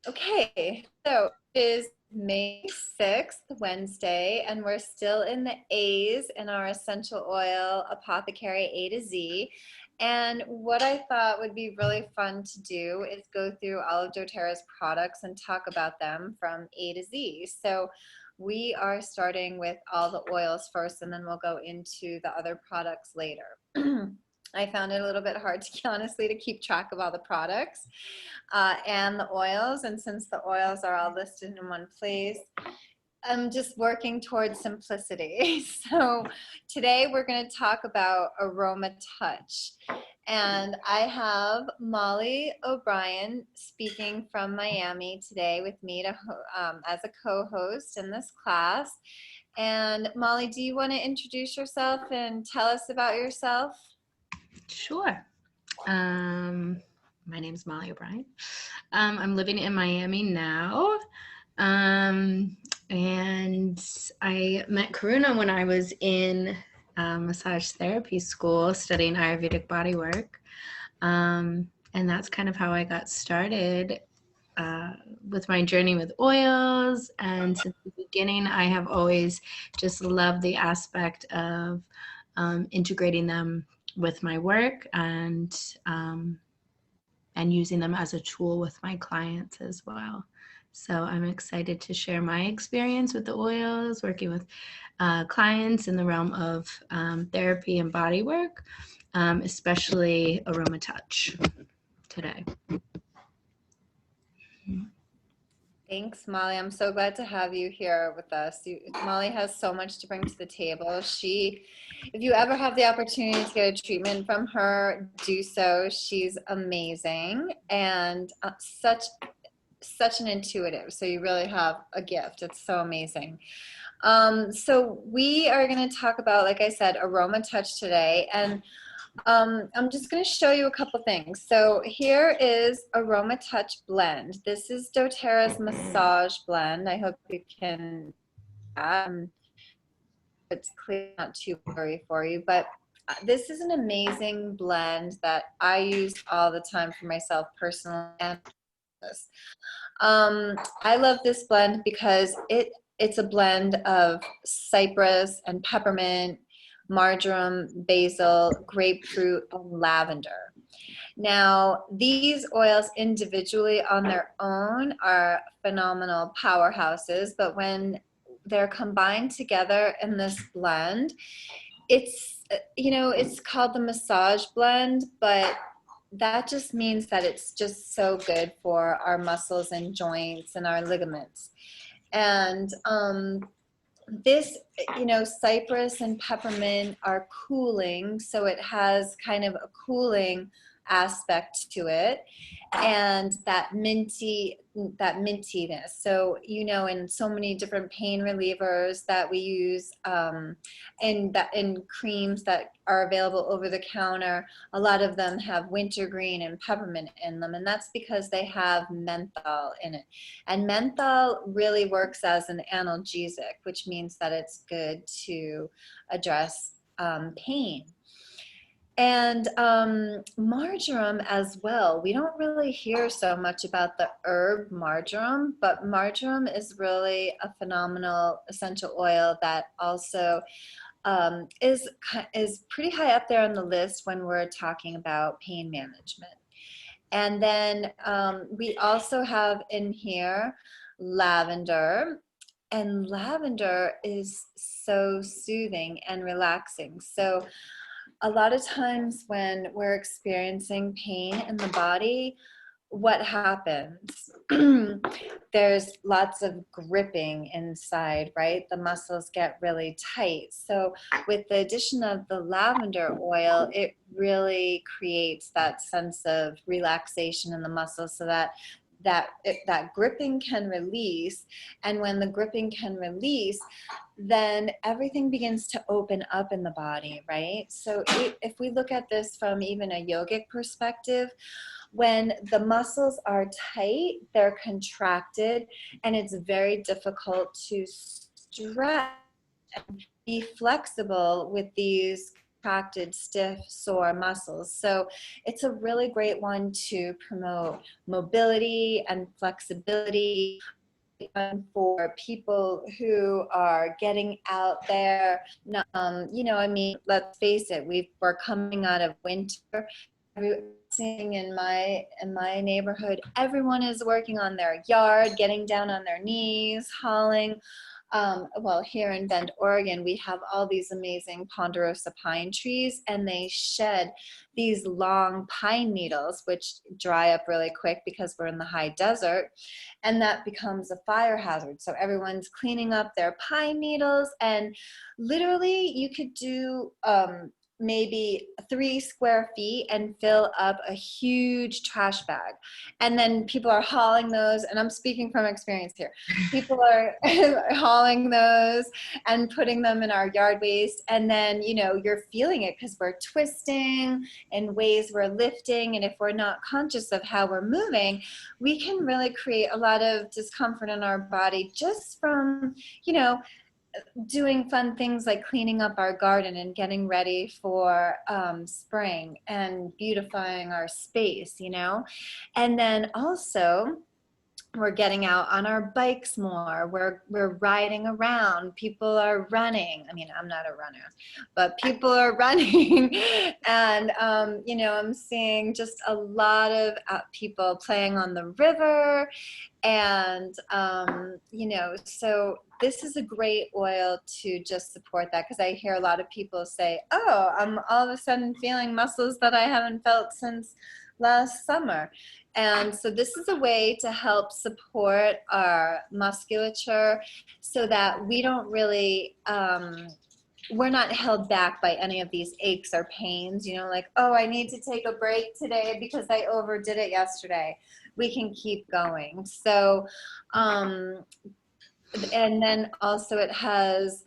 Okay, so it is May 6th, Wednesday, and we're still in the A's in our essential oil apothecary A to Z. And what I thought would be really fun to do is go through all of doTERRA's products and talk about them from A to Z. So we are starting with all the oils first, and then we'll go into the other products later. I found it a little bit hard to honestly to keep track of all the products and the oils, and since the oils are all listed in one place, I'm just working towards simplicity. So today we're going to talk about AromaTouch, and I have Molly O'Brien speaking from Miami today with me to as a co-host in this class. And Molly, do you want to introduce yourself and tell us about yourself? Sure. My name is Molly O'Brien. I'm living in Miami now. And I met Karuna when I was in massage therapy school studying Ayurvedic bodywork. And that's kind of how I got started with my journey with oils. And since the beginning, I have always just loved the aspect of integrating them with my work and using them as a tool with my clients as well. So I'm excited to share my experience with the oils, working with clients in the realm of therapy and body work, especially AromaTouch today. Thanks, Molly. I'm so glad to have you here with us. Molly has so much to bring to the table. If you ever have the opportunity to get a treatment from her, do so. She's amazing and such an intuitive. So you really have a gift. It's so amazing. So we are going to talk about, like I said, AromaTouch today, and I'm just going to show you a couple things. So here is AromaTouch Blend. This is doTERRA's massage blend. I hope you can, it's clear, not too blurry for you, but this is an amazing blend that I use all the time for myself personally. And I love this blend because it's a blend of cypress and peppermint, marjoram, basil, grapefruit, and lavender. Now, these oils individually on their own are phenomenal powerhouses, but when they're combined together in this blend, it's called the massage blend, but that just means that it's just so good for our muscles and joints and our ligaments. And this, cypress and peppermint are cooling, so it has kind of a cooling aspect to it, and that mintiness. So, in so many different pain relievers that we use, in creams that are available over the counter, a lot of them have wintergreen and peppermint in them, and that's because they have menthol in it. And menthol really works as an analgesic, which means that it's good to address pain. And marjoram as well. We don't really hear so much about the herb marjoram, but marjoram is really a phenomenal essential oil that also is pretty high up there on the list when we're talking about pain management. And then we also have in here lavender. And lavender is so soothing and relaxing. So a lot of times when we're experiencing pain in the body, what happens? There's lots of gripping inside, right? The muscles get really tight. So with the addition of the lavender oil, it really creates that sense of relaxation in the muscles so that gripping can release. And when the gripping can release, then everything begins to open up in the body, right? So if we look at this from even a yogic perspective, when the muscles are tight, they're contracted, and it's very difficult to stretch and be flexible with these contracted, stiff, sore muscles. So it's a really great one to promote mobility and flexibility for people who are getting out there. You know, I mean, let's face it, we're coming out of winter. Seeing in my neighborhood, everyone is working on their yard, getting down on their knees, hauling. Well, here in Bend, Oregon, we have all these amazing ponderosa pine trees, and they shed these long pine needles, which dry up really quick because we're in the high desert, and that becomes a fire hazard. So everyone's cleaning up their pine needles, and literally you could do maybe 3 square feet and fill up a huge trash bag. And then people are hauling those, and I'm speaking from experience here. People are hauling those and putting them in our yard waste. And then, you know, you're feeling it because we're twisting in ways we're lifting. And if we're not conscious of how we're moving, we can really create a lot of discomfort in our body just from, you know, doing fun things like cleaning up our garden and getting ready for spring and beautifying our space, you know. And then also we're getting out on our bikes more. We're riding around. People are running. I mean, I'm not a runner, but people are running. And, you know, I'm seeing just a lot of people playing on the river. And, you know, so this is a great oil to just support that, because I hear a lot of people say, oh, I'm all of a sudden feeling muscles that I haven't felt since last summer. And so this is a way to help support our musculature so that we don't really, we're not held back by any of these aches or pains, you know, like, oh, I need to take a break today because I overdid it yesterday. We can keep going. So, and then also it has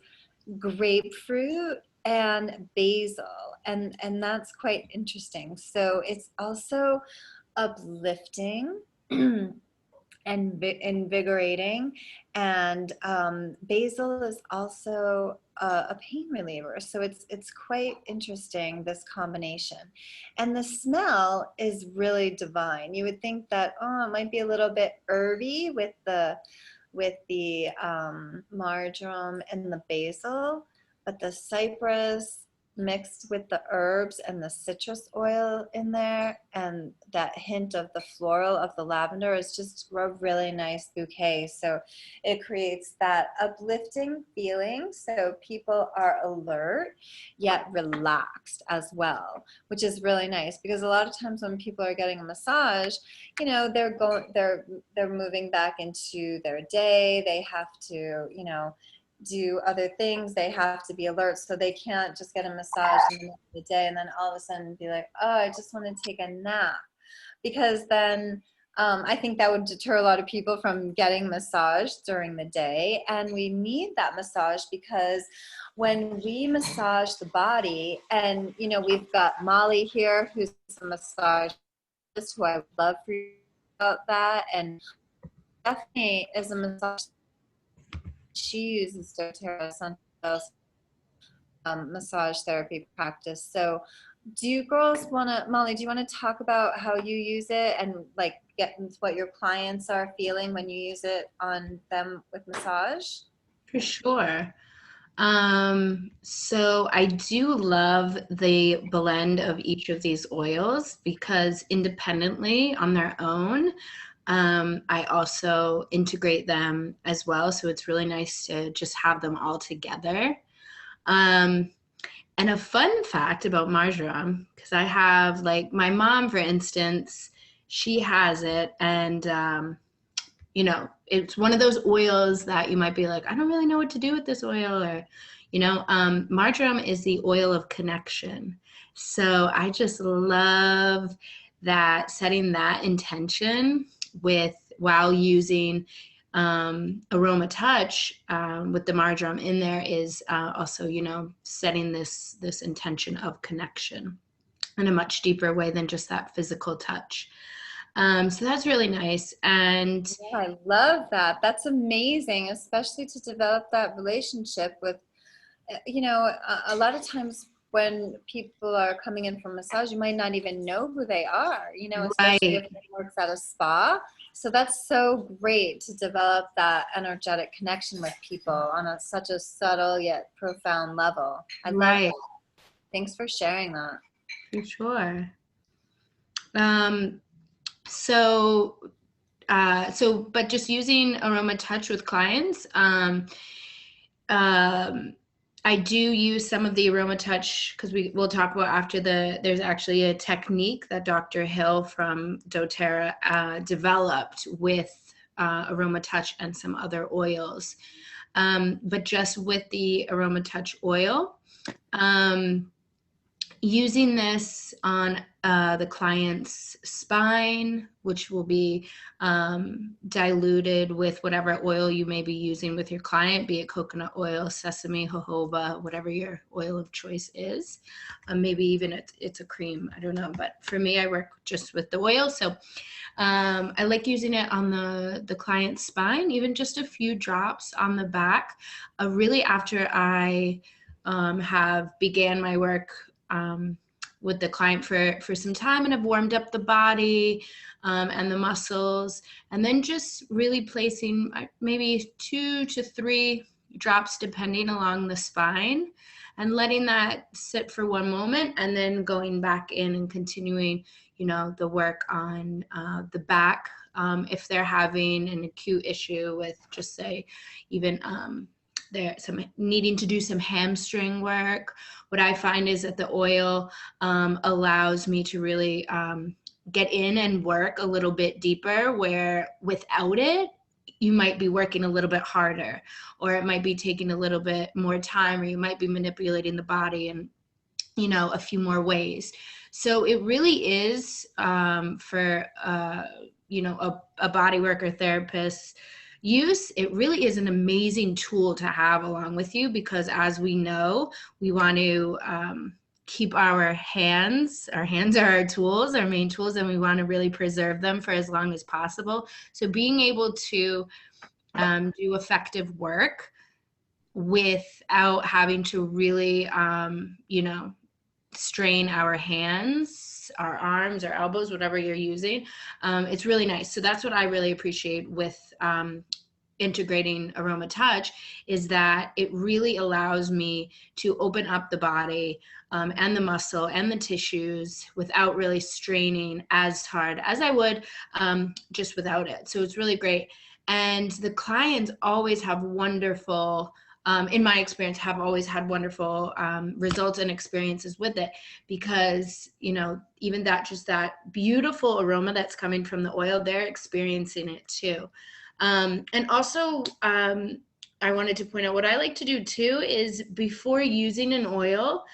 grapefruit and basil, and that's quite interesting. So it's also uplifting and invigorating, and basil is also a pain reliever, so it's quite interesting, this combination. And the smell is really divine. You would think that, oh, it might be a little bit herby with the marjoram and the basil, but the cypress mixed with the herbs and the citrus oil in there, and that hint of the floral of the lavender is just a really nice bouquet. So it creates that uplifting feeling, so people are alert yet relaxed as well, which is really nice, because a lot of times when people are getting a massage, you know, they're moving back into their day. They have to, you know, do other things. They have to be alert, so they can't just get a massage in the middle of the day and then all of a sudden be like, oh, I just want to take a nap, because then I think that would deter a lot of people from getting massage during the day. And we need that massage, because when we massage the body, and you know, we've got Molly here who's a massage who I would love for you about that, and Stephanie is a massage. She uses doTERRA massage therapy practice. So do you girls want to, Molly, do you want to talk about how you use it and like get into what your clients are feeling when you use it on them with massage? For sure. So I do love the blend of each of these oils, because independently on their own, I also integrate them as well. So it's really nice to just have them all together. And a fun fact about marjoram, because I have, like, my mom, for instance, she has it, and you know, it's one of those oils that you might be like, I don't really know what to do with this oil, or, you know, marjoram is the oil of connection. So I just love that, setting that intention with, while using AromaTouch with the marjoram in there, is also, you know, setting this intention of connection in a much deeper way than just that physical touch. So that's really nice. And yeah, I love that. That's amazing, especially to develop that relationship with, you know, a lot of times when people are coming in for massage, you might not even know who they are, you know, especially if Right. it works at a spa. So that's so great to develop that energetic connection with people on such a subtle yet profound level. I love Right. that. Thanks for sharing that. For sure. Um, so, but just using AromaTouch with clients, I do use some of the AromaTouch because we'll talk about after there's actually a technique that Dr. Hill from doTERRA developed with AromaTouch and some other oils. But just with the AromaTouch oil, using this on the client's spine, which will be diluted with whatever oil you may be using with your client, be it coconut oil, sesame, jojoba, whatever your oil of choice is. Maybe even it's a cream, I don't know. But for me, I work just with the oil. So I like using it on the client's spine, even just a few drops on the back. Really after I have began my work with the client for some time and have warmed up the body and the muscles, and then just really placing maybe 2 to 3 drops depending along the spine and letting that sit for one moment, and then going back in and continuing, you know, the work on the back. If they're having an acute issue with, just say, even they're needing to do some hamstring work, what I find is that the oil allows me to really get in and work a little bit deeper, where without it, you might be working a little bit harder, or it might be taking a little bit more time, or you might be manipulating the body in, you know, a few more ways. So it really is for, you know, a body worker therapist use, it really is an amazing tool to have along with you, because as we know, we want to keep our hands are our tools, our main tools, and we want to really preserve them for as long as possible. So being able to do effective work without having to really, you know, strain our hands, our arms, our elbows, whatever you're using. It's really nice. So that's what I really appreciate with integrating AromaTouch, is that it really allows me to open up the body and the muscle and the tissues without really straining as hard as I would just without it. So it's really great. And the clients always have wonderful, in my experience, have always had wonderful results and experiences with it, because, you know, even that, just that beautiful aroma that's coming from the oil, they're experiencing it too. And also, I wanted to point out, what I like to do too is, before using an oil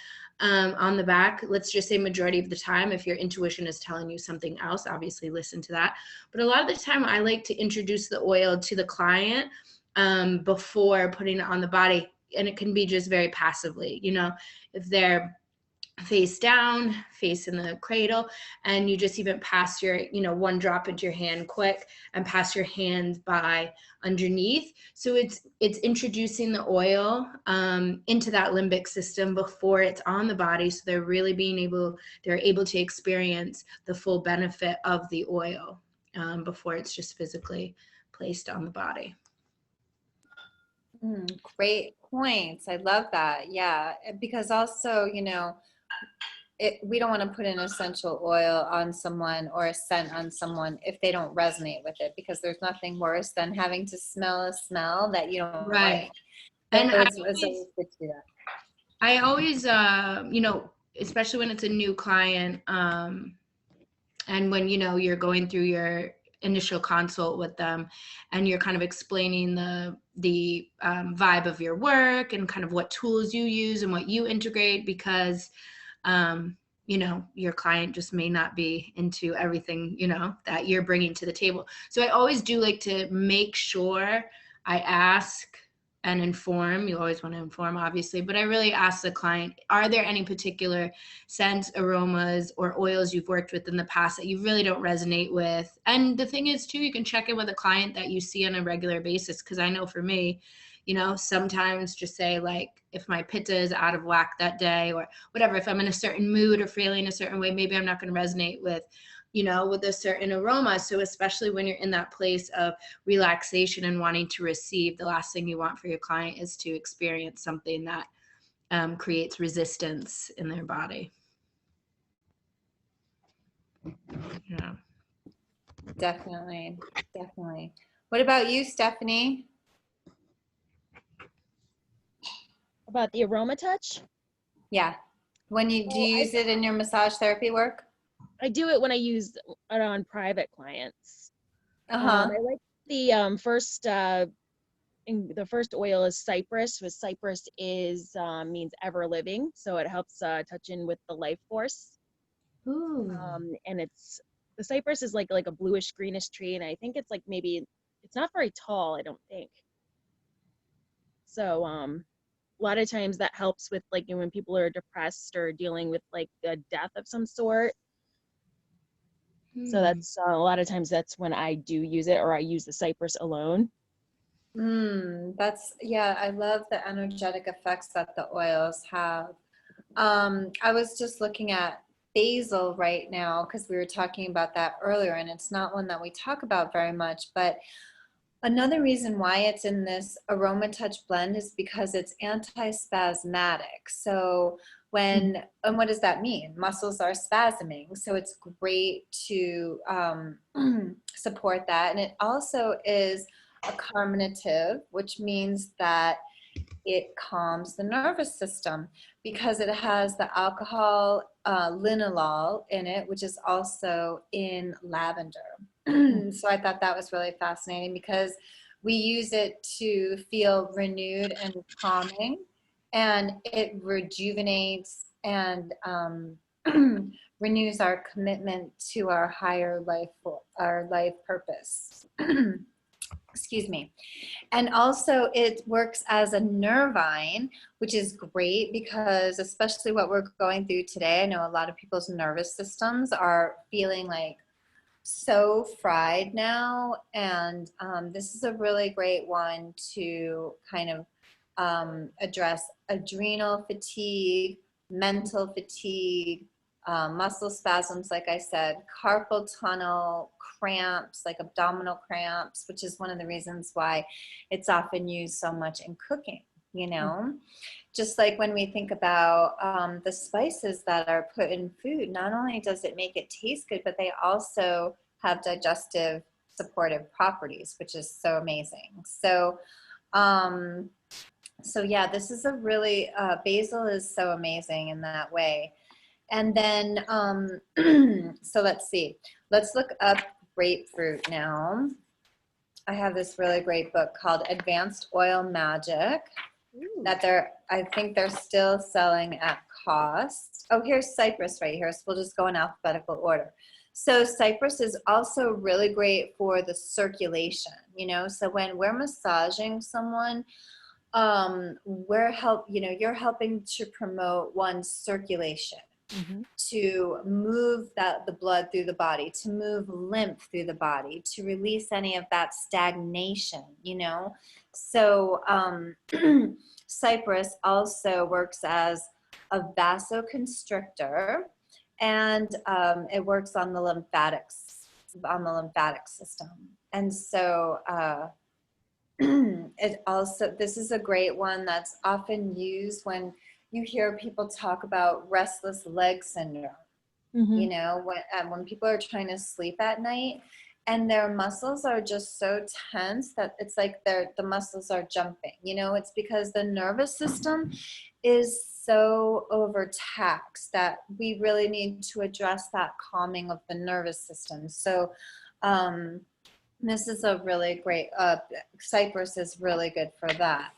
on the back, let's just say majority of the time, if your intuition is telling you something else, obviously listen to that. But a lot of the time, I like to introduce the oil to the client before putting it on the body. And it can be just very passively, you know, if they're face down, face in the cradle, and you just even pass your, you know, one drop into your hand quick and pass your hand by underneath. So it's introducing the oil into that limbic system before it's on the body. So they're really they're able to experience the full benefit of the oil before it's just physically placed on the body. Great points. I love that. Yeah, because also, you know, we don't want to put an essential oil on someone or a scent on someone if they don't resonate with it, because there's nothing worse than having to smell a smell that you don't like. And So it's always good to do that. I always, you know, especially when it's a new client, and when, you know, you're going through your initial consult with them and you're kind of explaining the vibe of your work and kind of what tools you use and what you integrate, because you know, your client just may not be into everything, you know, that you're bringing to the table. So I always do like to make sure I ask and inform. You always want to inform, obviously, but I really ask the client, are there any particular scents, aromas, or oils you've worked with in the past that you really don't resonate with? And the thing is too, you can check in with a client that you see on a regular basis, because I know for me, You know, sometimes just say like, if my pitta is out of whack that day or whatever, if I'm in a certain mood or feeling a certain way, maybe I'm not going to resonate with, you know, with a certain aroma. So especially when you're in that place of relaxation and wanting to receive, the last thing you want for your client is to experience something that creates resistance in their body. Yeah. Definitely. Definitely. What about you, Stephanie? About the AromaTouch? Yeah. When you do you use it in your massage therapy work? I do it when I use it on private clients. Uh-huh. I like the first oil is cypress, which cypress is means ever living, so it helps touch in with the life force. Ooh. And the cypress is like a bluish greenish tree, and I think it's like maybe it's not very tall, I don't think. So a lot of times that helps with like when people are depressed or dealing with like a death of some sort. So that's a lot of times that's when I do use it, or I use the cypress alone. Yeah, I love the energetic effects that the oils have. I was just looking at basil right now because we were talking about that earlier, and it's not one that we talk about very much, but another reason why it's in this AromaTouch blend is because it's antispasmodic. So and what does that mean? Muscles are spasming, so it's great to support that. And it also is a carminative, which means that it calms the nervous system because it has the alcohol linalool in it, which is also in lavender. So I thought that was really fascinating because we use it to feel renewed and calming, and it rejuvenates and renews our commitment to our higher life, our life purpose. Excuse me. And also it works as a nervine, which is great because especially what we're going through today, I know a lot of people's nervous systems are feeling like so fried now. And this is a really great one to kind of address adrenal fatigue, mental fatigue, muscle spasms, like I said, carpal tunnel cramps, like abdominal cramps, which is one of the reasons why it's often used so much in cooking, you know? Just like when we think about the spices that are put in food, not only does it make it taste good, but they also have digestive supportive properties, which is so amazing. So, so yeah, this is a really, basil is so amazing in that way. And then, so let's see, let's look up grapefruit now. I have this really great book called Advanced Oil Magic that I think they're still selling at cost. Oh, here's cypress right here. So we'll just go in alphabetical order. So cypress is also really great for the circulation, you know, so when we're massaging someone, you're helping to promote one's circulation, to move the blood through the body, to move lymph through the body, to release any of that stagnation, you know. So cypress also works as a vasoconstrictor, and it works on the lymphatic system. And so this is a great one that's often used when you hear people talk about restless leg syndrome. You know, when people are trying to sleep at night and their muscles are just so tense that it's like the muscles are jumping, you know, it's because the nervous system is so overtaxed that we really need to address that calming of the nervous system. So this is a really great, cypress is really good for that.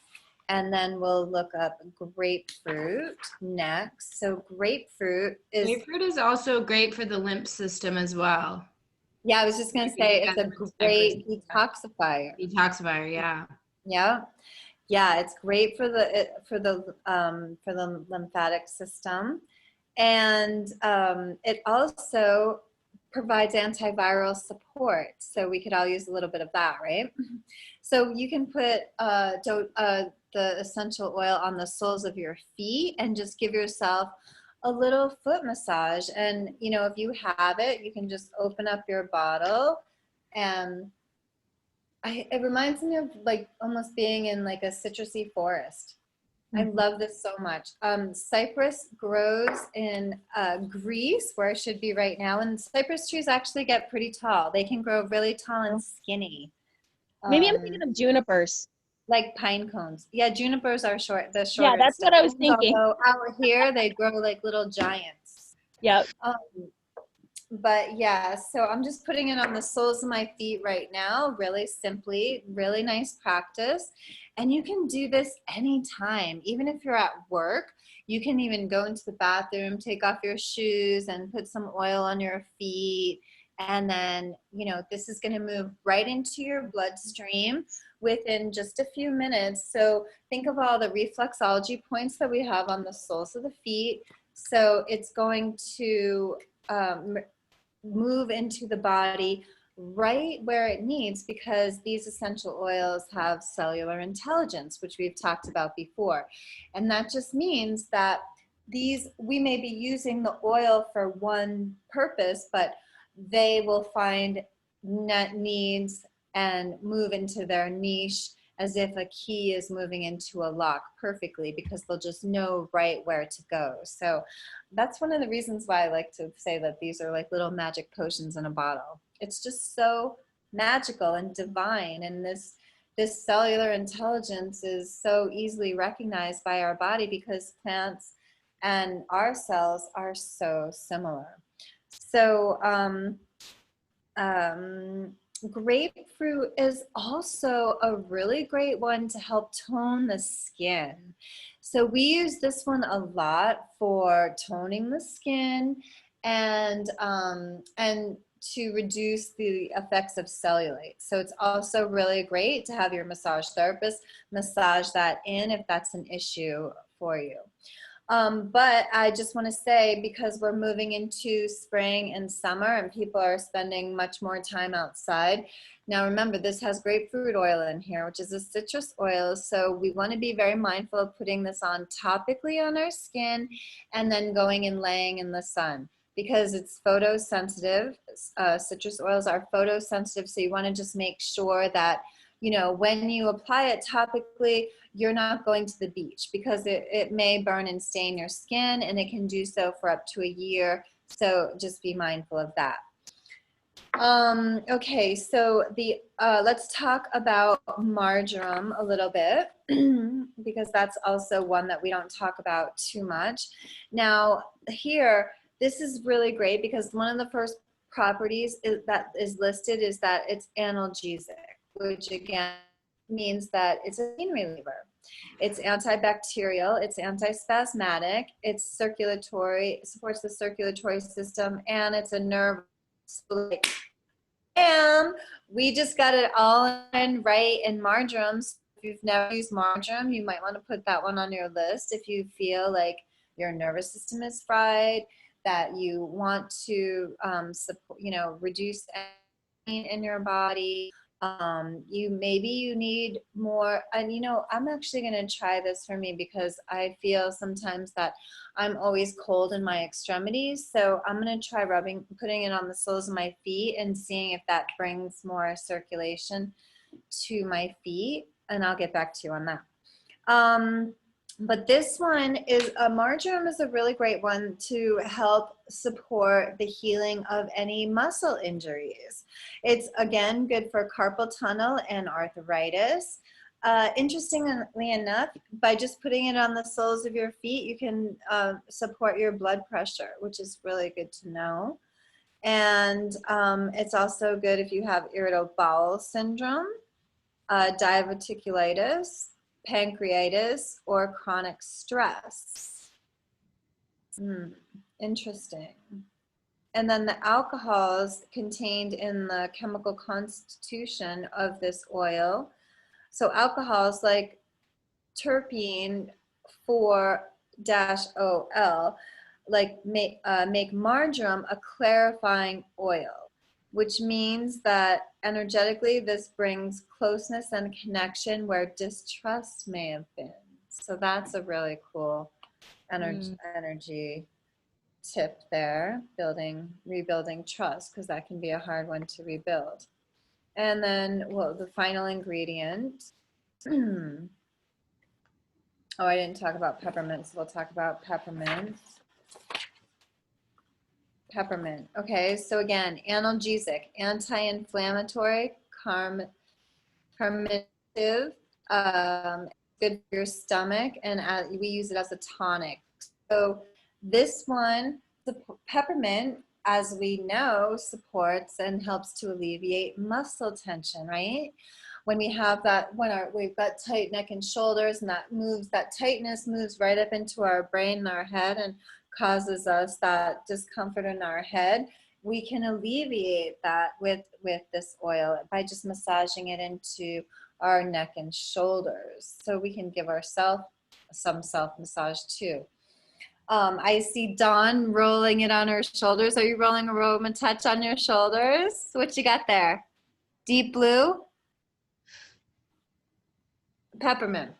And then we'll look up grapefruit next. So grapefruit is also great for the lymph system as well. Yeah, I was just going to say it's a great detoxifier. Detoxifier, yeah. Yeah. Yeah, it's great for the lymphatic system. And it also provides antiviral support. So we could all use a little bit of that, right? So you can put the essential oil on the soles of your feet and just give yourself a little foot massage. And, you know, if you have it, you can just open up your bottle, and it reminds me of like almost being in like a citrusy forest. I love this so much. Cypress grows in Greece, where I should be right now, and cypress trees actually get pretty tall. They can grow really tall and skinny. Maybe I'm thinking of junipers. Like pine cones. Yeah, junipers are short. The shortest. Yeah, that's what I was thinking. Although out here they grow like little giants. Yep. But yeah, so I'm just putting it on the soles of my feet right now, really simply, really nice practice. And you can do this anytime, even if you're at work. You can even go into the bathroom, take off your shoes and put some oil on your feet. And then, you know, this is going to move right into your bloodstream within just a few minutes. So think of all the reflexology points that we have on the soles of the feet. So it's going to move into the body right where it needs, because these essential oils have cellular intelligence, which we've talked about before. And that just means that we may be using the oil for one purpose, but they will find net needs and move into their niche as if a key is moving into a lock perfectly, because they'll just know right where to go. So that's one of the reasons why I like to say that these are like little magic potions in a bottle. It's just so magical and divine, and this cellular intelligence is so easily recognized by our body because plants and our cells are so similar. So grapefruit is also a really great one to help tone the skin. So we use this one a lot for toning the skin and to reduce the effects of cellulite. So it's also really great to have your massage therapist massage that in if that's an issue for you. But I just want to say, because we're moving into spring and summer and people are spending much more time outside. Now remember, this has grapefruit oil in here, which is a citrus oil. So we want to be very mindful of putting this on topically on our skin and then going and laying in the sun, because it's photosensitive. Citrus oils are photosensitive. So you want to just make sure that, you know, when you apply it topically, you're not going to the beach, because it may burn and stain your skin, and it can do so for up to a year. So just be mindful of that. Okay, so let's talk about marjoram a little bit, because that's also one that we don't talk about too much. Now here, this is really great because one of the first properties that is listed is that it's analgesic, which again means that it's a pain reliever. It's antibacterial, it's antispasmodic, it's circulatory, it supports the circulatory system, and it's a nerve. Like, bam! We just got it all in right in marjoram. So if you've never used marjoram, you might want to put that one on your list if you feel like your nervous system is fried, that you want to support, you know, reduce pain in your body. Maybe you need more, and you know, I'm actually going to try this for me because I feel sometimes that I'm always cold in my extremities. So I'm going to try putting it on the soles of my feet and seeing if that brings more circulation to my feet, and I'll get back to you on that. But this one is, marjoram is a really great one to help support the healing of any muscle injuries. It's, again, good for carpal tunnel and arthritis. Interestingly enough, by just putting it on the soles of your feet, you can support your blood pressure, which is really good to know. And it's also good if you have irritable bowel syndrome, diverticulitis, pancreatitis, or chronic stress. Interesting. And then the alcohols contained in the chemical constitution of this oil. So alcohols like terpene 4-OL, make marjoram a clarifying oil, which means that energetically this brings closeness and connection where distrust may have been. So that's a really cool energy tip there, rebuilding trust, because that can be a hard one to rebuild. And then, well, the final ingredient. Oh, I didn't talk about peppermint, so we'll talk about peppermint. Peppermint. Okay, so again, analgesic, anti-inflammatory, carminative, good for your stomach, and we use it as a tonic. So this one, the peppermint, as we know, supports and helps to alleviate muscle tension, right? When we have that, we've got tight neck and shoulders, and that tightness moves right up into our brain and our head and causes us that discomfort in our head, we can alleviate that with this oil by just massaging it into our neck and shoulders. So we can give ourselves some self-massage too. I see Dawn rolling it on her shoulders. Are you rolling AromaTouch on your shoulders? What you got there? Deep blue? Peppermint.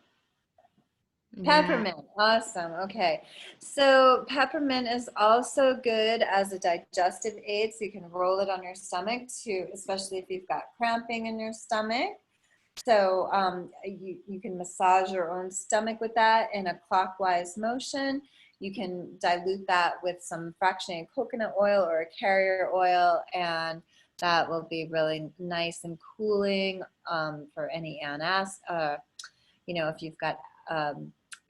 Peppermint, awesome. Okay, so peppermint is also good as a digestive aid, so you can roll it on your stomach too, especially if you've got cramping in your stomach. So you can massage your own stomach with that in a clockwise motion. You can dilute that with some fractionated coconut oil or a carrier oil, and that will be really nice and cooling for any if you've got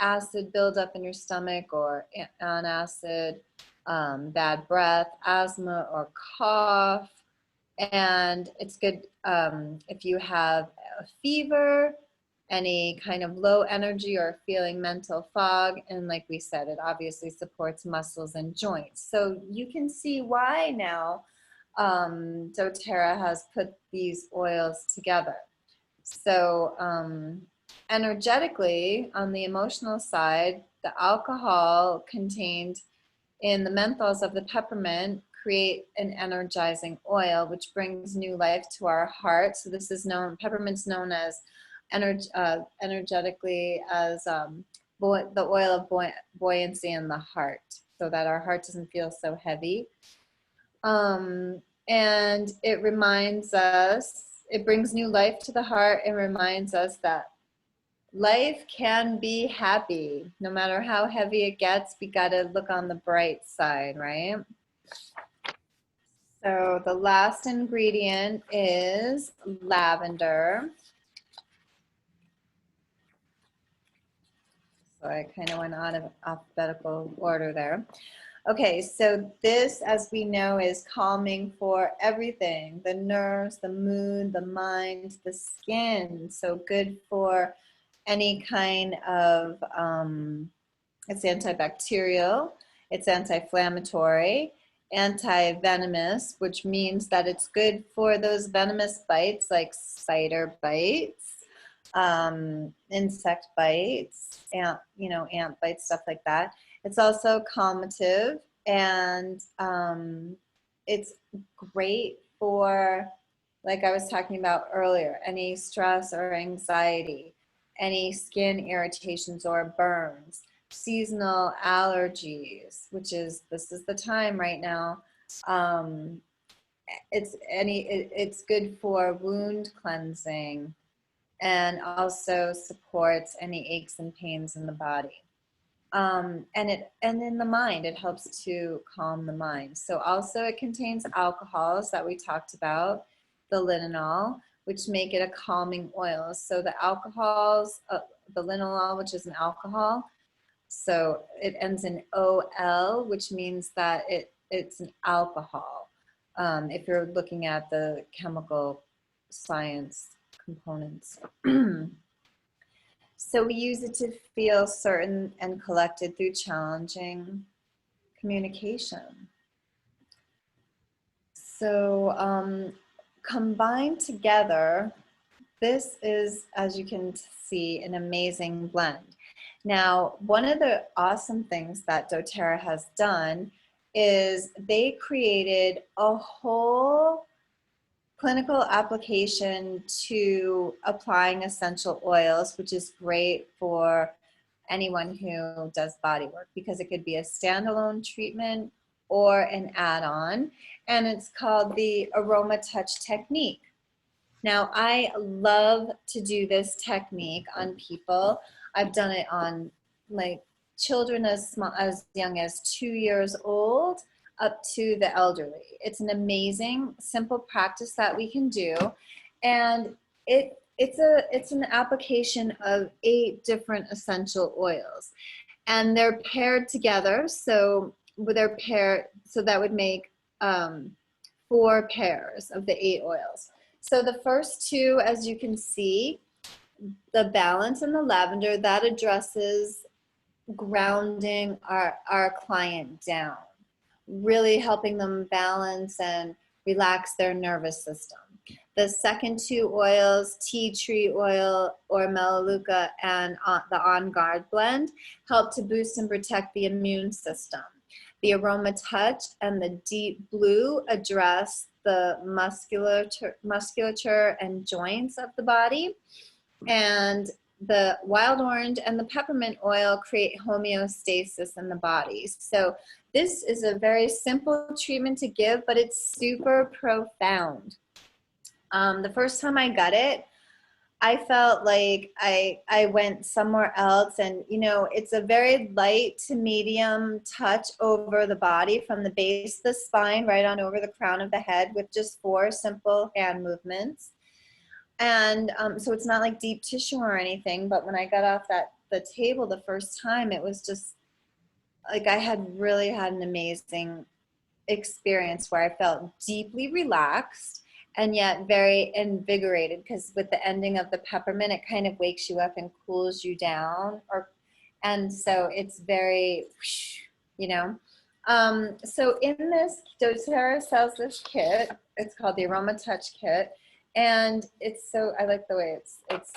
acid buildup in your stomach or antacid, bad breath, asthma, or cough. And it's good if you have a fever, any kind of low energy or feeling mental fog. And like we said, it obviously supports muscles and joints. So you can see why now doTERRA has put these oils together. So energetically, on the emotional side, the alcohol contained in the menthols of the peppermint create an energizing oil, which brings new life to our heart. So this is peppermint's known as energetically as the oil of buoyancy in the heart, so that our heart doesn't feel so heavy. And it reminds us, it brings new life to the heart and reminds us that life can be happy. No matter how heavy it gets, we got to look on the bright side, right? So the last ingredient is lavender. So I kind of went out of alphabetical order there. Okay, so this, as we know, is calming for everything: the nerves, the mood, the mind, the skin. So good for any kind of, it's antibacterial, it's anti-inflammatory, anti-venomous, which means that it's good for those venomous bites like spider bites, insect bites, ant bites, stuff like that. It's also calmative, and it's great for, like I was talking about earlier, any stress or anxiety, any skin irritations or burns, seasonal allergies, which is, this is the time right now. It's good for wound cleansing, and also supports any aches and pains in the body. And in the mind, it helps to calm the mind. So also it contains alcohols that we talked about, the linalool, which make it a calming oil. So the alcohols, the linalool, which is an alcohol, so it ends in OL, which means that it's an alcohol. If you're looking at the chemical science components. So we use it to feel certain and collected through challenging communication. So combined together, this is, as you can see, an amazing blend. Now, one of the awesome things that doTERRA has done is they created a whole clinical application to applying essential oils, which is great for anyone who does body work because it could be a standalone treatment or an add-on, and it's called the AromaTouch technique. Now, I love to do this technique on people. I've done it on like children as young as 2 years old up to the elderly. It's an amazing, simple practice that we can do, and it's an application of 8 different essential oils, and they're paired together. So they're paired, so that would make 4 pairs of the 8 oils. So the first 2, as you can see, the balance and the lavender, that addresses grounding our client down, really helping them balance and relax their nervous system. The second 2 oils, tea tree oil or melaleuca and the On Guard blend, help to boost and protect the immune system. The AromaTouch and the Deep Blue address the musculature and joints of the body. And the Wild Orange and the Peppermint oil create homeostasis in the body. So this is a very simple treatment to give, but it's super profound. The first time I got it, I felt like I went somewhere else, and you know, it's a very light to medium touch over the body from the base of the spine right on over the crown of the head with just 4 simple hand movements. And so it's not like deep tissue or anything, but when I got off the table the first time, it was just like I had really had an amazing experience where I felt deeply relaxed and yet very invigorated, because with the ending of the peppermint, it kind of wakes you up and cools you down, and so it's very, you know. So in this, doTERRA sells this kit. It's called the AromaTouch kit, and it's so, I like the way it's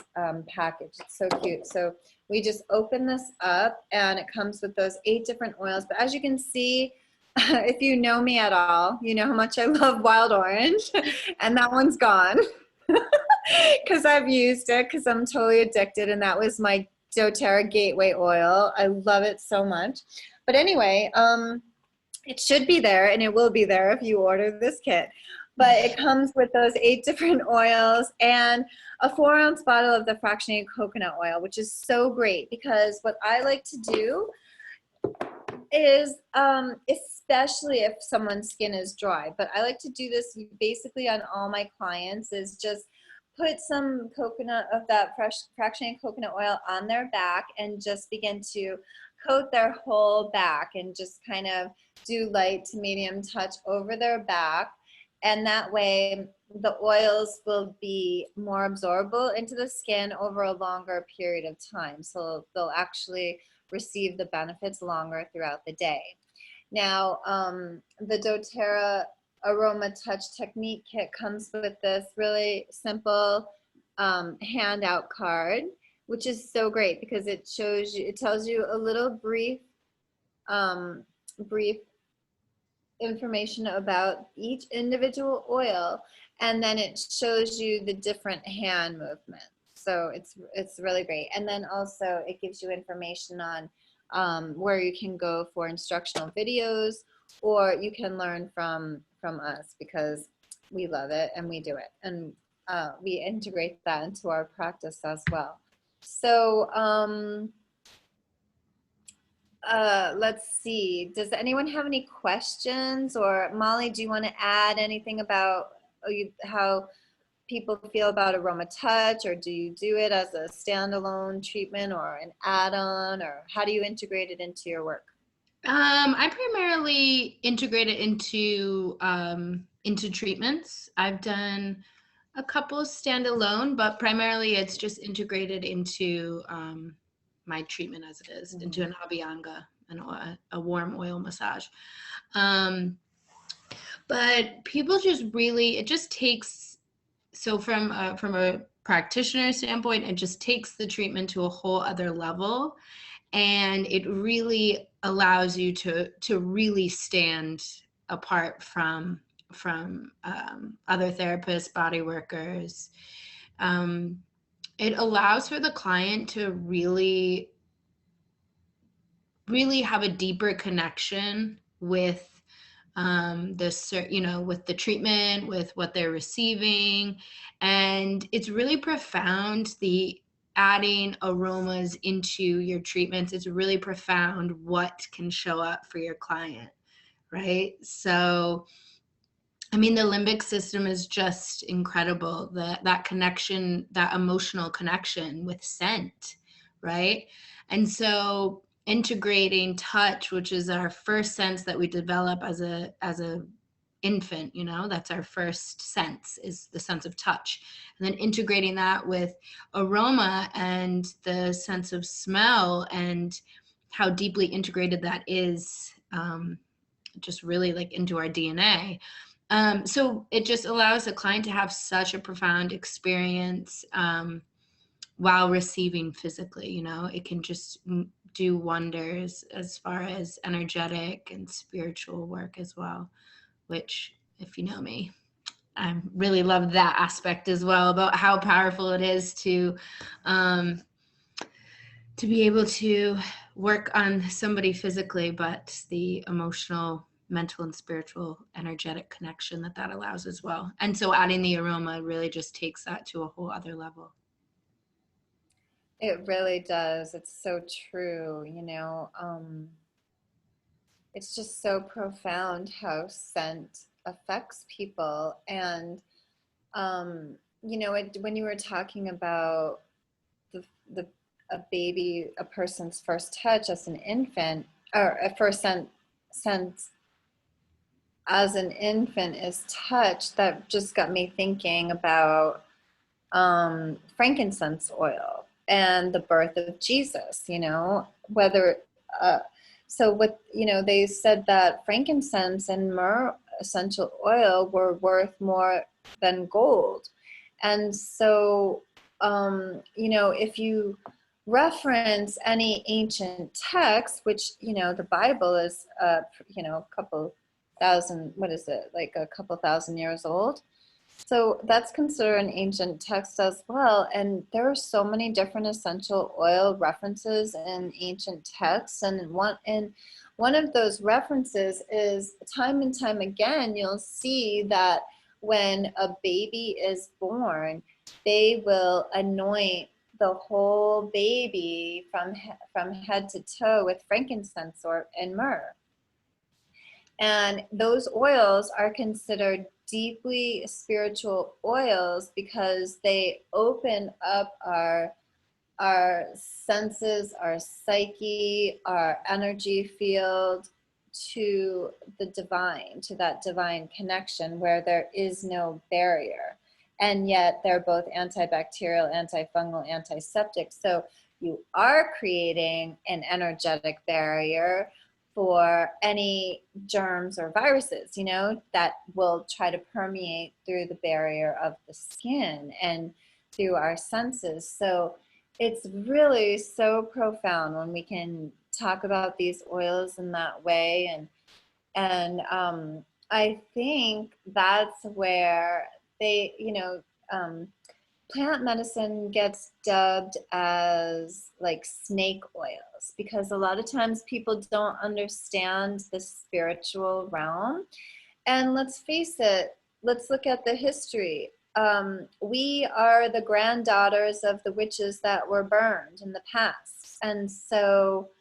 packaged. It's so cute. So we just open this up, and it comes with those 8 different oils. But as you can see, if you know me at all, you know how much I love Wild Orange, and that one's gone because I've used it because I'm totally addicted, and that was my doTERRA gateway oil. I love it so much. But anyway, it should be there, and it will be there if you order this kit. But it comes with those 8 different oils and a 4-ounce bottle of the fractionated coconut oil, which is so great because what I like to do is, especially if someone's skin is dry, but I like to do this basically on all my clients, is just put some coconut of that fresh fractionated coconut oil on their back and just begin to coat their whole back and just kind of do light to medium touch over their back. And that way the oils will be more absorbable into the skin over a longer period of time. So they'll actually receive the benefits longer throughout the day. Now, the doTERRA AromaTouch technique kit comes with this really simple handout card, which is so great because it shows you, it tells you a little brief information about each individual oil, and then it shows you the different hand movements. So it's really great. And then also it gives you information on where you can go for instructional videos, or you can learn from us because we love it and we do it. And we integrate that into our practice as well. So let's see. Does anyone have any questions? Or Molly, do you want to add anything about how people feel about AromaTouch, or do you do it as a standalone treatment or an add-on, or how do you integrate it into your work? I primarily integrate it into treatments. I've done a couple standalone, but primarily it's just integrated into my treatment as it is, into an abhyanga, a warm oil massage. But people just really, it just takes, so from a practitioner standpoint, it just takes the treatment to a whole other level. and it really allows you to really stand apart from other therapists, body workers. It allows for the client to really have a deeper connection with with the treatment, with what they're receiving. And it's really profound, the adding aromas into your treatments. It's really profound what can show up for your client, right? So, I mean, the limbic system is just incredible. That connection, that emotional connection with scent, right? And so integrating touch, which is our first sense that we develop as a infant, that's our first sense, is the sense of touch. And then integrating that with aroma and the sense of smell, and how deeply integrated that is, just really like into our DNA. So it just allows the client to have such a profound experience while receiving physically. It can just do wonders as far as energetic and spiritual work as well, which, if you know me, I really love that aspect as well, about how powerful it is to be able to work on somebody physically, but the emotional, mental, and spiritual, energetic connection that allows as well. And so adding the aroma really just takes that to a whole other level. It really does. It's so true. It's just so profound how scent affects people. And, when you were talking about a baby, a person's first touch as an infant, or a first sense as an infant is touch, that just got me thinking about frankincense oil and the birth of Jesus, whether, they said that frankincense and myrrh essential oil were worth more than gold. And so, if you reference any ancient text, which, the Bible is, a couple thousand, a couple thousand years old. So that's considered an ancient text as well. And there are so many different essential oil references in ancient texts. And one of those references is, time and time again, you'll see that when a baby is born, they will anoint the whole baby from head to toe with frankincense and myrrh. And those oils are considered deeply spiritual oils because they open up our senses, our psyche, our energy field to the divine, to that divine connection where there is no barrier. And yet they're both antibacterial, antifungal, antiseptic. So you are creating an energetic barrier for any germs or viruses, that will try to permeate through the barrier of the skin and through our senses. So it's really so profound when we can talk about these oils in that way. And I think that's where they, plant medicine gets dubbed as like snake oils, because a lot of times people don't understand the spiritual realm. And let's face it, let's look at the history. We are the granddaughters of the witches that were burned in the past. And so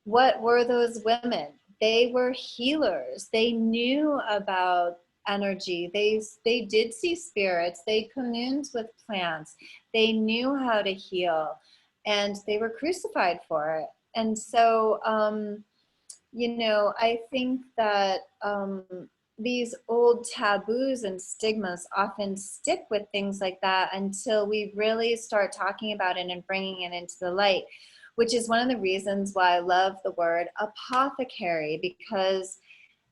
what were those women? They were healers. They knew about energy. They did see spirits. They communed with plants. They knew how to heal, and they were crucified for it. And so, I think that these old taboos and stigmas often stick with things like that until we really start talking about it and bringing it into the light, which is one of the reasons why I love the word apothecary, because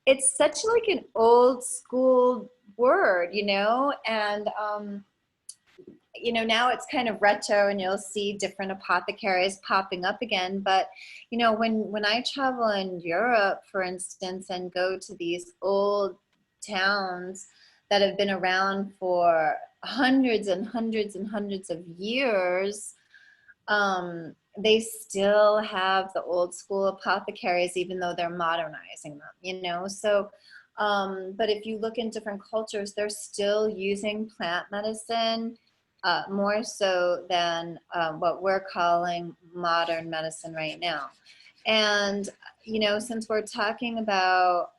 it's such like an old school word, and you know, now it's kind of retro and you'll see different apothecaries popping up again. But, you know, when I travel in Europe, for instance, and go to these old towns that have been around for hundreds and hundreds and hundreds of years, they still have the old school apothecaries, even though they're modernizing them, you know? So, but if you look in different cultures, they're still using plant medicine more so than what we're calling modern medicine right now. And, you know, since we're talking about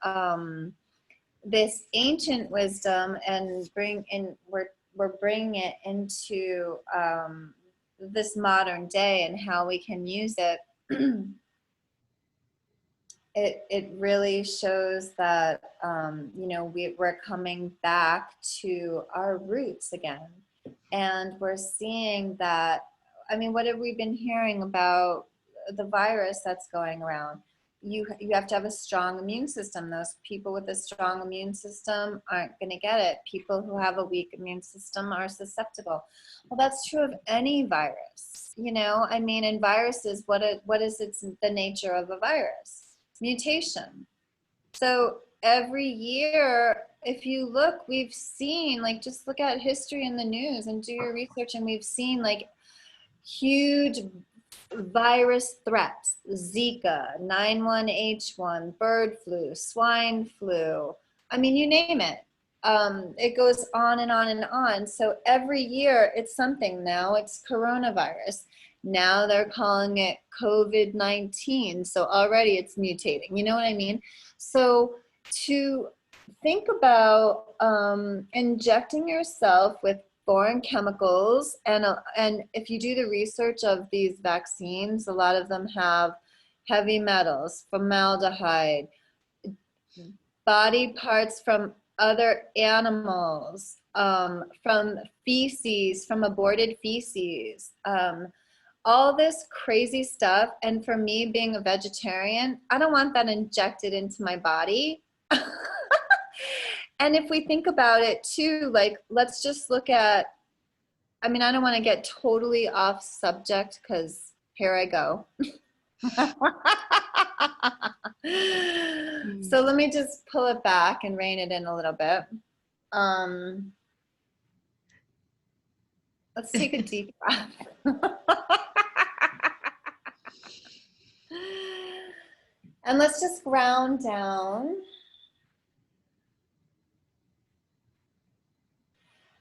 this ancient wisdom and we're bringing it into this modern day and how we can use it, it really shows that, you know, we're coming back to our roots again. And we're seeing that, I mean, what have we been hearing about the virus that's going around? You have to have a strong immune system. Those people with a strong immune system aren't going to get it. People who have a weak immune system are susceptible. Well, that's true of any virus, you know. I mean, in viruses, what is the nature of a virus? Mutation. So every year, if you look, we've seen, like, just look at history in the news and do your research, and we've seen like huge virus threats: Zika, 91H1, bird flu, swine flu. I mean, you name it. It goes on and on and on. So every year it's something. Now it's coronavirus. Now they're calling it COVID-19. So already it's mutating. You know what I mean? So to think about injecting yourself with foreign chemicals, and if you do the research of these vaccines, a lot of them have heavy metals, formaldehyde, body parts from other animals, from feces, from aborted feces, all this crazy stuff. And for me, being a vegetarian, I don't want that injected into my body. And if we think about it too, like, let's just look at, I mean, I don't want to get totally off subject because here I go. So let me just pull it back and rein it in a little bit. Let's take a deep breath. And let's just ground down.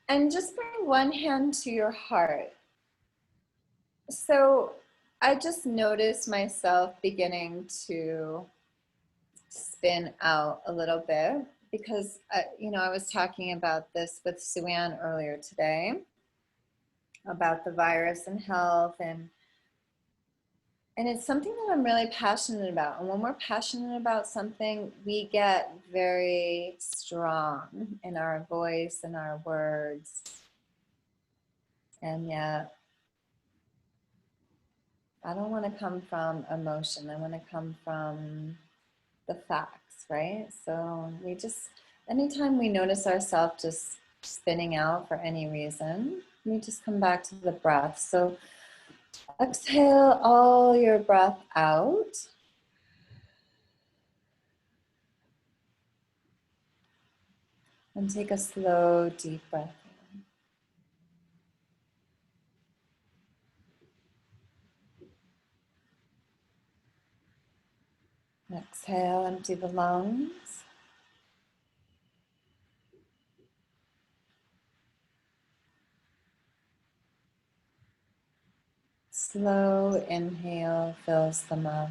And just bring one hand to your heart. So I just noticed myself beginning to spin out a little bit because, you know, I was talking about this with Sue-Ann earlier today about the virus and health, and it's something that I'm really passionate about. And when we're passionate about something, we get very strong in our voice and our words. And yet, I don't want to come from emotion. I want to come from the facts, right? So we just, anytime we notice ourselves just spinning out for any reason, we just come back to the breath. So exhale all your breath out. And take a slow, deep breath in. Exhale, empty the lungs. Slow inhale fills them up.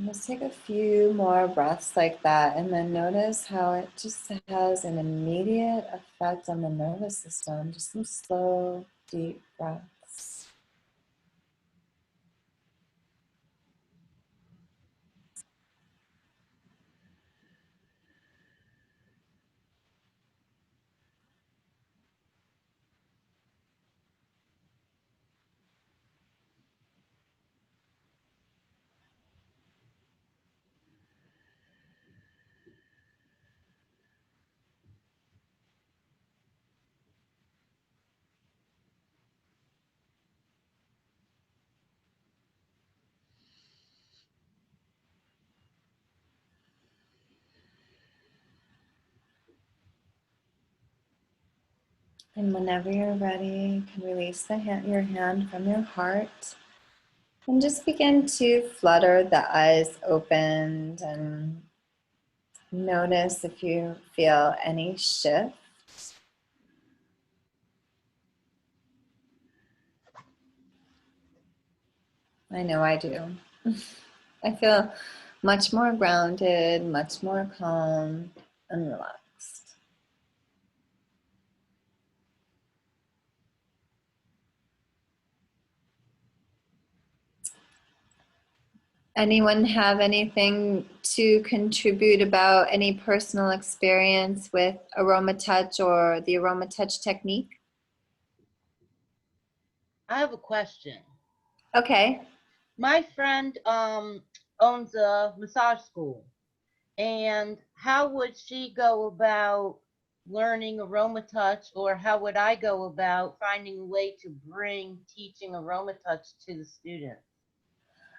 Let's take a few more breaths like that, and then notice how it just has an immediate effect on the nervous system. Just some slow, deep breaths. And whenever you're ready, you can release your hand from your heart and just begin to flutter the eyes opened and notice if you feel any shift. I know I do. I feel much more grounded, much more calm and relaxed. Anyone have anything to contribute about any personal experience with AromaTouch or the AromaTouch technique? I have a question. Okay. My friend owns a massage school, and how would she go about learning AromaTouch, or how would I go about finding a way to bring teaching AromaTouch to the students?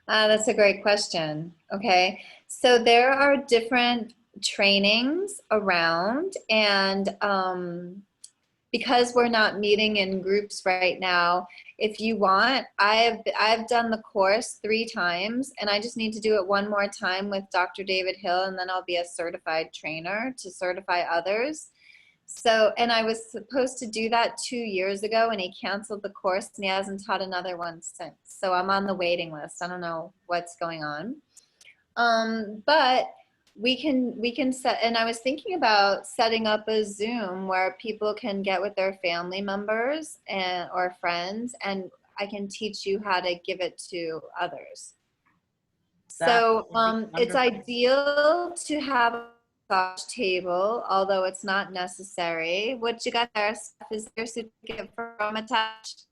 That's a great question. Okay. So there are different trainings around, and because we're not meeting in groups right now, if you want, I've done the course 3 times, and I just need to do it one more time with Dr. David Hill, and then I'll be a certified trainer to certify others. So, and I was supposed to do that 2 years ago, and he canceled the course, and he hasn't taught another one since. So I'm on the waiting list. I don't know what's going on. But we can set, and I was thinking about setting up a Zoom where people can get with their family members and or friends, and I can teach you how to give it to others. So it's ideal to have a massage table, although it's not necessary. What you got there, Steph, is your certificate for AromaTouch?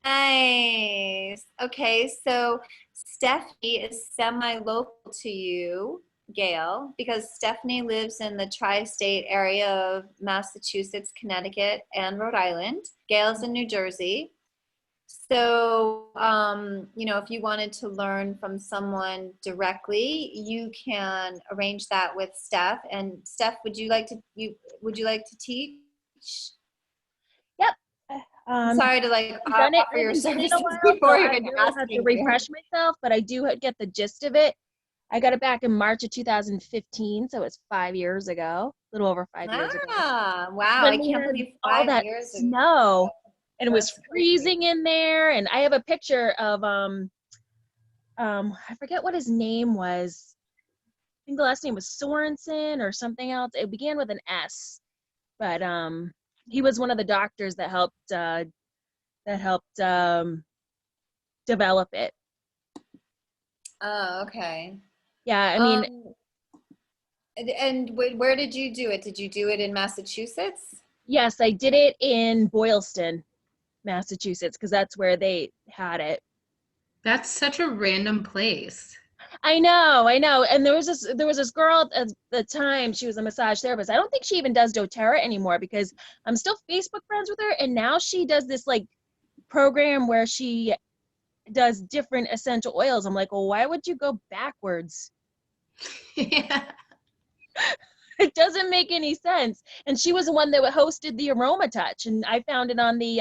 Nice. Okay, so Stephanie is semi-local to you, Gail, because Stephanie lives in the tri-state area of Massachusetts, Connecticut, and Rhode Island. Gail's in New Jersey. So, you know, if you wanted to learn from someone directly, you can arrange that with Steph. And Steph, would you like to teach? Yep. I'm sorry to like done it. offer your I've done it services a while, before so I even really have to asking refresh myself, but I do get the gist of it. I got it back in March of 2015, so it's 5 years ago, a little over 5 years ago. Ah, wow! When I we can't had believe all 5 that years ago. snow, and it was That's crazy. freezing in there. And I have a picture of I forget what his name was. I think the last name was Sorensen or something else. It began with an S, but he was one of the doctors that helped develop it. Oh, okay. Yeah, I mean, and where did you do it? Did you do it in Massachusetts? yes, I did it in Boylston, Massachusetts, because that's where they had it. That's such a random place. I know. And there was this girl at the time. She was a massage therapist. I don't think she even does doTERRA anymore, because I'm still Facebook friends with her, and now she does this like program where she does different essential oils. I'm like, well, why would you go backwards? Yeah. It doesn't make any sense. And she was the one that hosted the AromaTouch, and I found it on the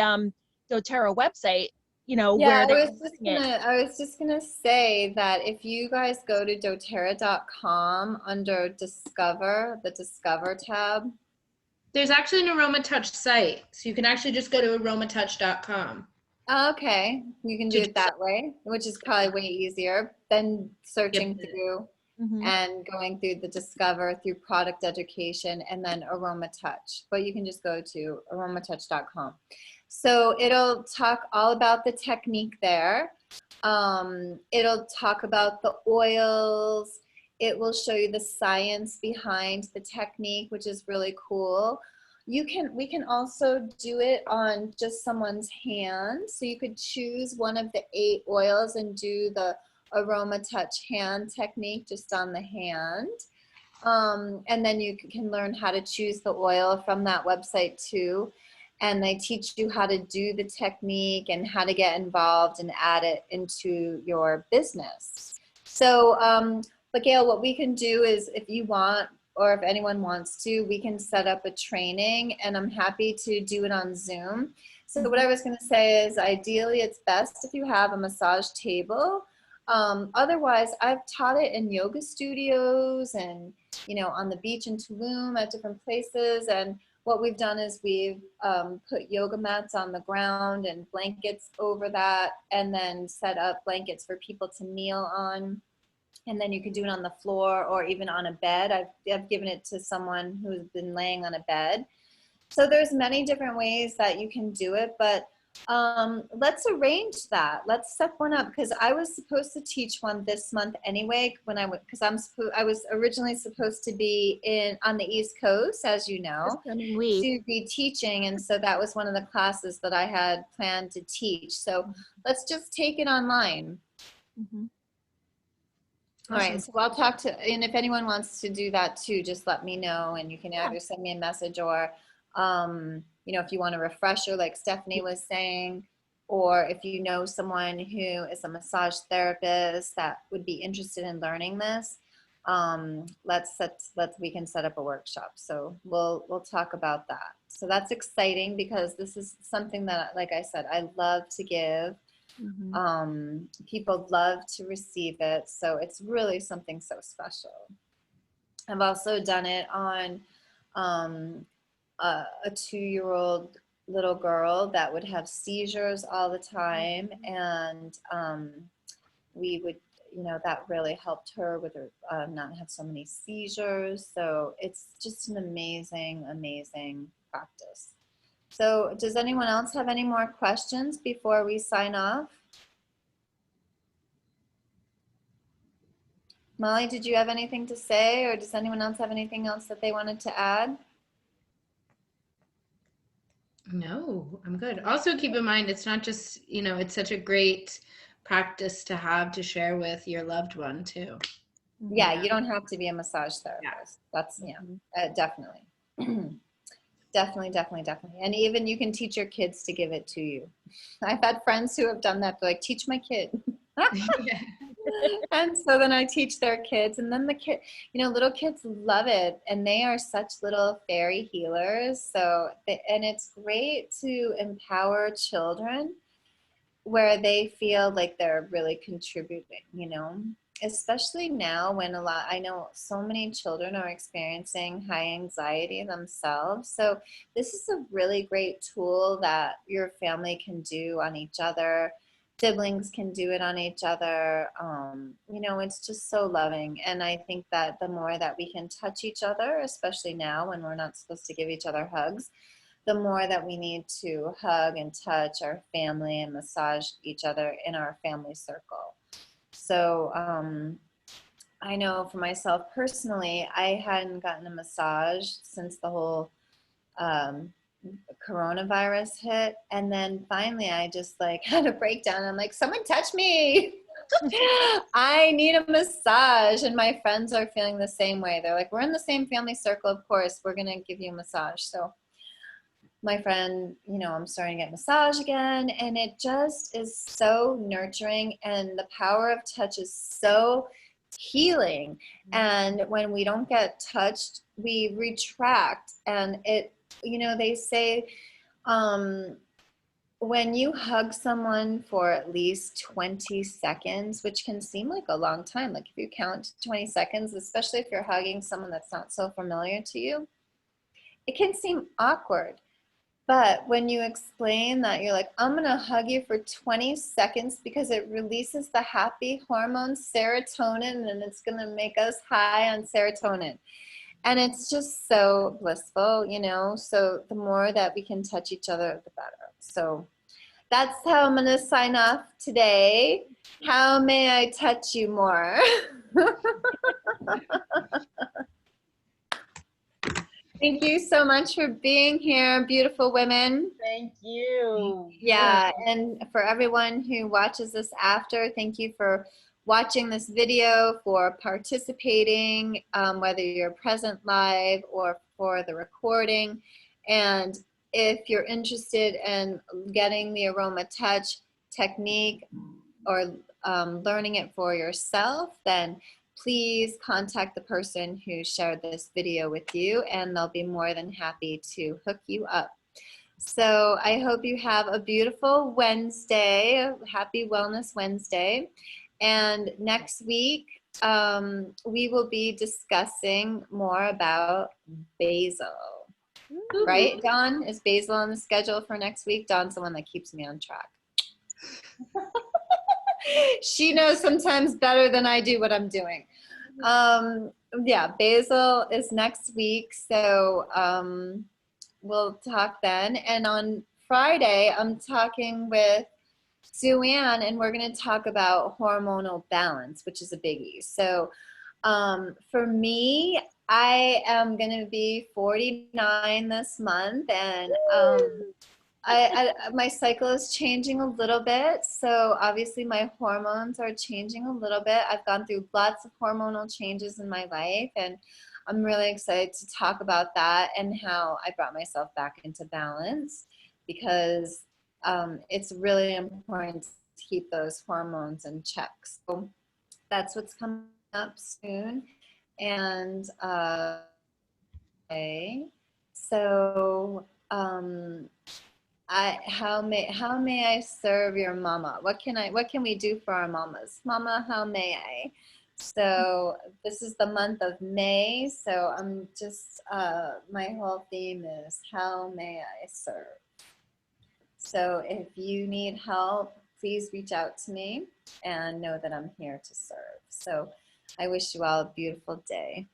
doTERRA website. You know, Yeah, where they I was just gonna say that if you guys go to doTERRA.com under Discover, the Discover tab. There's actually an AromaTouch site, so you can actually just go to aromatouch.com. Okay, you can do it that way, which is probably way easier than searching through and going through the Discover through product education and then AromaTouch. But you can just go to aromatouch.com. So it'll talk all about the technique there. It'll talk about the oils. It will show you the science behind the technique, which is really cool. We can also do it on just someone's hand. So you could choose one of the 8 oils and do the AromaTouch hand technique just on the hand. And then you can learn how to choose the oil from that website too. And they teach you how to do the technique and how to get involved and add it into your business. So, but Gail, what we can do is if you want, or if anyone wants to, we can set up a training, and I'm happy to do it on Zoom. So what I was going to say is, ideally it's best if you have a massage table. Otherwise, I've taught it in yoga studios and, you know, on the beach in Tulum at different places. And what we've done is we've put yoga mats on the ground and blankets over that, and then set up blankets for people to kneel on. And then you can do it on the floor or even on a bed. I've given it to someone who's been laying on a bed. So there's many different ways that you can do it, but let's arrange that. Let's set one up, because I was supposed to teach one this month anyway. Because I was originally supposed to be on the East Coast, as you know, This coming week. to be teaching, and so that was one of the classes that I had planned to teach. So let's just take it online. Mm-hmm. All right, so I'll talk to, and if anyone wants to do that too, just let me know, and you can either send me a message or, you know, if you want a refresher, like Stephanie was saying, or if you know someone who is a massage therapist that would be interested in learning this, we can set up a workshop. So we'll talk about that. So that's exciting, because this is something that, like I said, I love to give. Mm-hmm. People love to receive it, so it's really something so special. I've also done it on a 2-year-old little girl that would have seizures all the time, and we would, you know, that really helped her with her not have so many seizures. So it's just an amazing practice. So does anyone else have any more questions before we sign off? Molly, did you have anything to say, or does anyone else have anything else that they wanted to add? No, I'm good. Also keep in mind, it's not just, you know, it's such a great practice to have to share with your loved one too. Yeah, you don't have to be a massage therapist. Yeah. That's, definitely. Definitely. And even you can teach your kids to give it to you. I've had friends who have done that. They're like, teach my kid. Yeah. And so then I teach their kids, and then the kid, you know, little kids love it, and they are such little fairy healers. So, and it's great to empower children where they feel like they're really contributing, you know, especially now when I know so many children are experiencing high anxiety themselves. So this is a really great tool that your family can do on each other. Siblings can do it on each other. You know, it's just so loving. And I think that the more that we can touch each other, especially now when we're not supposed to give each other hugs, the more that we need to hug and touch our family and massage each other in our family circle. So I know for myself personally, I hadn't gotten a massage since the whole coronavirus hit, and then finally I just like had a breakdown. I'm like, someone touch me. I need a massage. And my friends are feeling the same way. They're like, we're in the same family circle, of course we're gonna give you a massage. So my friend, you know, I'm starting to get massage again, and it just is so nurturing, and the power of touch is so healing. And when we don't get touched, we retract, and it, you know, they say when you hug someone for at least 20 seconds, which can seem like a long time, like if you count 20 seconds, especially if you're hugging someone that's not so familiar to you, it can seem awkward. But when you explain that, you're like, I'm gonna hug you for 20 seconds because it releases the happy hormone serotonin, and it's gonna make us high on serotonin. And it's just so blissful, you know? So the more that we can touch each other, the better. So that's how I'm gonna sign off today. How may I touch you more? Thank you so much for being here, beautiful women. Thank you. Yeah, and for everyone who watches this after, thank you for watching this video, for participating, whether you're present live or for the recording. And if you're interested in getting the AromaTouch technique or learning it for yourself, then please contact the person who shared this video with you, and they'll be more than happy to hook you up. So I hope you have a beautiful Wednesday. Happy Wellness Wednesday. And next week, we will be discussing more about basil. Right, Dawn? Is basil on the schedule for next week? Dawn's the one that keeps me on track. She knows sometimes better than I do what I'm doing. Yeah, basil is next week, so we'll talk then. And on Friday, I'm talking with Sue Ann, and we're going to talk about hormonal balance, which is a biggie. So for me, I am going to be 49 this month, and my cycle is changing a little bit. So obviously my hormones are changing a little bit. I've gone through lots of hormonal changes in my life, and I'm really excited to talk about that and how I brought myself back into balance, because it's really important to keep those hormones in check. So that's what's coming up soon. And okay, so how may I serve your mama? What can we do for our mamas? Mama, how may I? So this is the month of May, so I'm just my whole theme is how may I serve. So if you need help, please reach out to me and know that I'm here to serve. So I wish you all a beautiful day.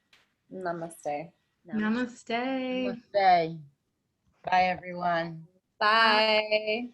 Namaste. Namaste. Namaste. Bye, everyone. Bye.